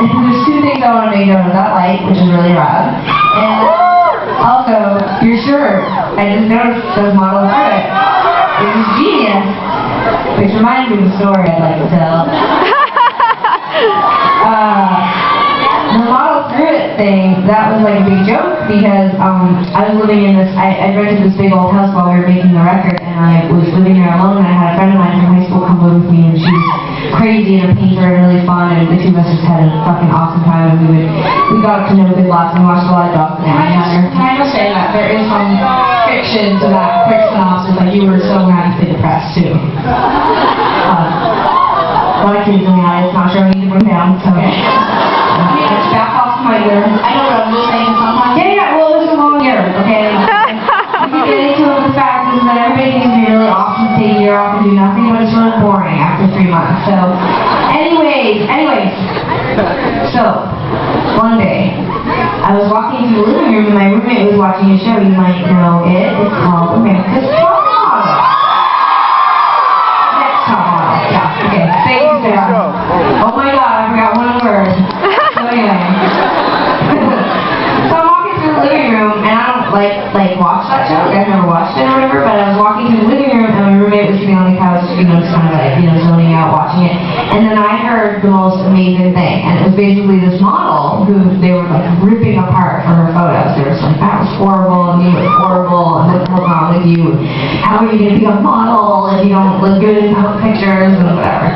There's two things I want to make note of. That light, which is really rad. And also, your shirt. I just noticed those models through it. It was genius. Which reminds me of a story I'd like to tell. The model through it thing, that was like a big joke because I was living in this, I rented this big old house while we were making the record, and I was living there alone, and I had a friend of mine from high school come live with me, and she's crazy and a painter and really fun, and the two of us just had a fucking awesome time, and we got to know Big Lots and watched a lot of dogs. Can I just say that there is some fiction to that quick synopsis, like you were so radically depressed too. A lot of kids in the audience, not sure we need to bring down, so. Back off my ear. I know what I'm just saying sometimes. Yeah, well, it was a long year, okay? We can get into it with the fact is that everybody thinks it's really awesome to take a year off and do nothing, but it's really boring after 3 months. So, anyways. So, one day, I was walking through the living room and my roommate was watching a show. You might know it. It's called America's Top Model. Next Top Model. Yeah, okay. Thank you, Sarah. Oh my god, I forgot one word. So anyway. So I'm walking through the living room, and I don't like watch that show. You guys never watched it or whatever, but I was walking through the living room, and my roommate was sitting on the couch, just kind of like, zoning out, watching it. And then I heard the most amazing thing, and it was basically this model who they were like ripping apart for her photos. They were just like, that was horrible, and you were horrible, and what's wrong with you? How are you going to be a model if you don't look good in public pictures and whatever?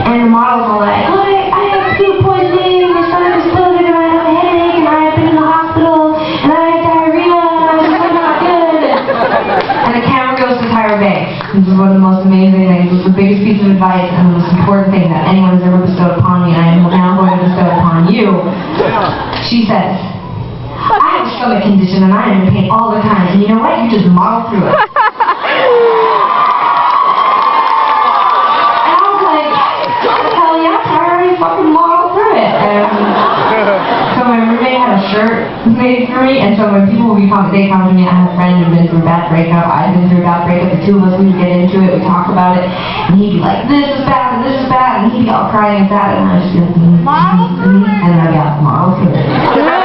And the model's all like, oh, I have food poisoning, my stomach is bloated, and I have a headache, and I've been in the hospital, and I have diarrhea, and I'm just not good. And the camera goes to Tyra Banks. This is one of the most amazing things. This is the biggest piece of advice and the most important thing that anyone has ever bestowed upon me, and I am now going to bestow upon you. She says, I have a stomach condition, and I am in pain all the time, and you know what? You just model through it. Fucking model through it. So my roommate had a shirt made for me, and so when people would come to me, I had a friend who'd been through a bad breakup, I'd been through a bad breakup, the two of us, we would get into it, we'd talk about it, and he'd be like, this is bad, and this is bad, and he'd be all crying and sad, and I was just, and I'd be like, model through it.